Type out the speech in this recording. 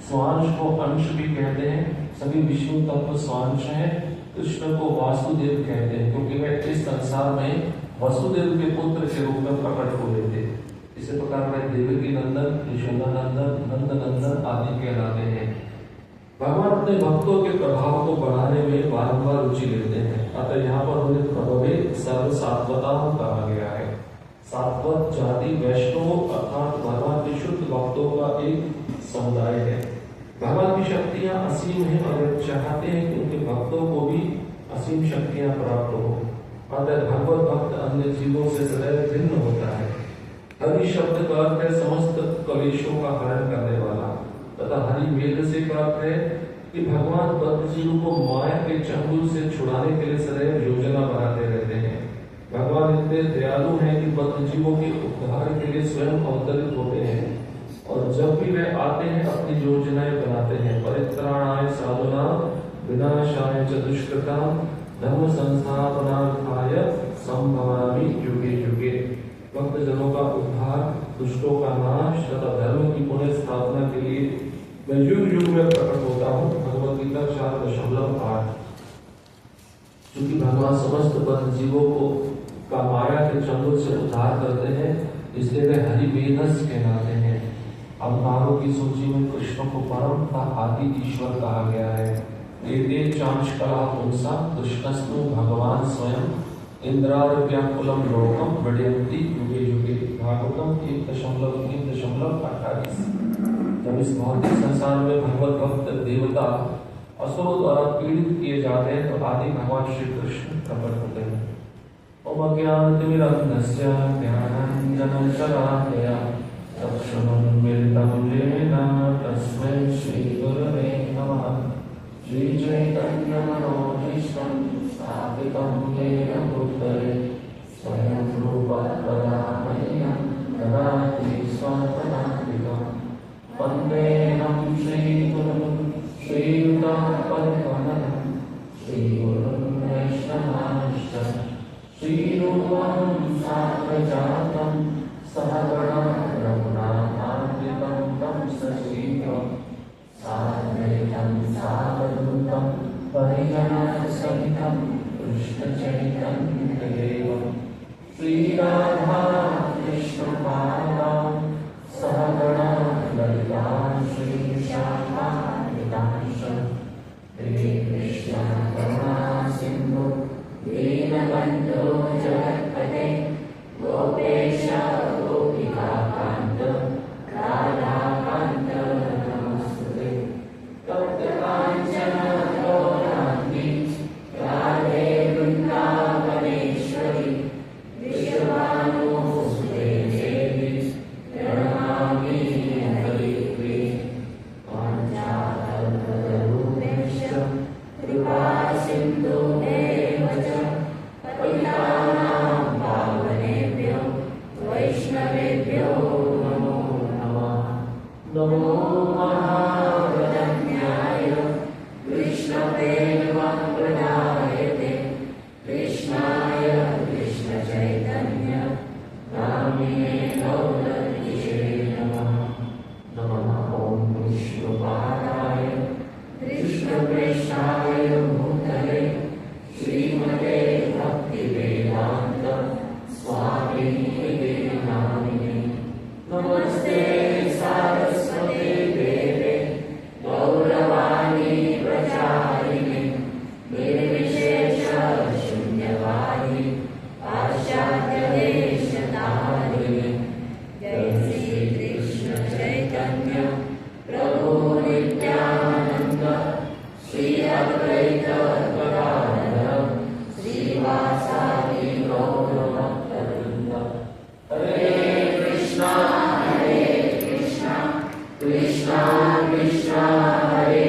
स्वांश को अंश भी कहते हैं। सभी विष्णु तत्व स्वांश हैं। कृष्ण को वासुदेव कहते हैं क्योंकि वे इस संसार में वसुदेव के पुत्र के रूप में प्रकट हुए थे। इसी प्रकार वे देवकी नंदन, कृष्णानंदन, नंद नंदन आदि कहलाते हैं। भगवान अपने भक्तों के प्रभाव को बढ़ाने में बारंबार रुचि लेते हैं। अतः यहाँ पर उन्हें प्रभवे सर्व सात्वताओं कहा गया है। सात्वत जाति वैष्णव अर्थात भगवान के शुद्ध भक्तों का एक समुदाय है। भगवान की शक्तियां असीम हैं और वे चाहते हैं कि उनके भक्तों को भी असीम शक्तियां प्राप्त हो। अतः भगवत भक्त अन्य जीवों से सदैव भिन्न होता है। हरि शब्द का अर्थ है समस्त कलेशों का हरण करने वाला, तथा हरि वेद से का अर्थ है कि भगवान बद्ध जीव को माया के चंगुल से छुड़ाने के लिए सदैव योजना बनाते रहते हैं। भगवान इतने दयालु हैं कि बद्ध जीवों के उद्धार के लिए स्वयं अवतरित होते हैं और जब भी वे आते हैं अपनी योजनाएं बनाते हैं। परित्राणाय साधूनां विनाशाय च दुष्कृतां धर्म संस्थापनार्थाय संभवामि युगे युगे। भक्त जनों का उद्धार, दुष्टों का नाश तथा धर्म की पुनः स्थापना के लिए मैं युग युग में प्रकट होता हूँ। भगवद गीता 4:8। चूंकि भगवान समस्त बद्ध जीवों को का माया के चंगुल से उद्धार करते हैं, इसलिए वे हरि वेदस कहलाते हैं। अवतारों की सूची में कृष्ण को परम तथा आदि ईश्वर कहा गया है। एते चांश कला पुंसा कृष्णस्तु भगवान स्वयं इंद्रार्व्याकुलम लोकम वृण्यन्ति युगे युगे। भागवतम 1.3.28। जब इस भौतिक संसार में भगवत भक्त देवता असुरों द्वारा पीड़ित किए जाते हैं तो आदि भगवान श्री कृष्ण प्रकट होते हैं। ओम अज्ञानतिमिरन्धस्य ज्ञानाञ्जनशलाकया चक्षुरुन्मीलितं येन तस्मै श्रीगुरवे नमः। श्रीचैतन्यमनोभीष्टं स्थापितं येन भूतले स्वयं रूपः कदा मह्यं ददाति स्वपदान्तिकं। वन्देऽहं श्रीगुरुं श्रीयुतापरिवन्दनं श्रीगुरुं वैष्णवांश्च श्रीरूपं साग्रजातं सहगणं रघुनाथान्वितं तं सजीवं साद्वैतं सावधूतं परिजनसहितं कृष्णचैतन्यदेवं श्रीराधा कृष्णपादां सहगणा ललिता श्रीविशाखान्वितांश्च हे कृष्ण करुणा सिन्धु दीनबन्धो जगत्पते गोपेश गोपिकान्त राधाकान्त नमोस्तुते। तप्तकाञ्चन गौराङ्गी राधे वृन्दावनेश्वरी विश्वभानुसुते देवी प्रणमामि हरिप्रिये। वाञ्छाकल्पतरुभ्यश्च कृपा सिन्धुभ्येव च पतितानां पावनेभ्यो वैष्णवेभ्यो नमो नमः। नमो महावदन्याय कृष्णप्रेमप्रदायते कृष्णाय कृष्णचैतन्य नामिने गौरतिशे नमः। नमः ॐ विष्णुपादाय कृष्णप्रेष्ठाय भूतले श्रीमते भक्तिवेदान्त स्वामिनिधे नामिने। नमस्ते सारस्वते देवे गौरवाणी प्रचारिणे निर्विशेष शून्यवादी पाश्चात्यदेशतारिणे। जय श्री कृष्ण चैतन्य प्रभु नित्यानंद श्री अद्वैत गदाधर श्रीवासादि गौरभक्तवृंद। हरे कृष्णा कृष्णा कृष्णा हरे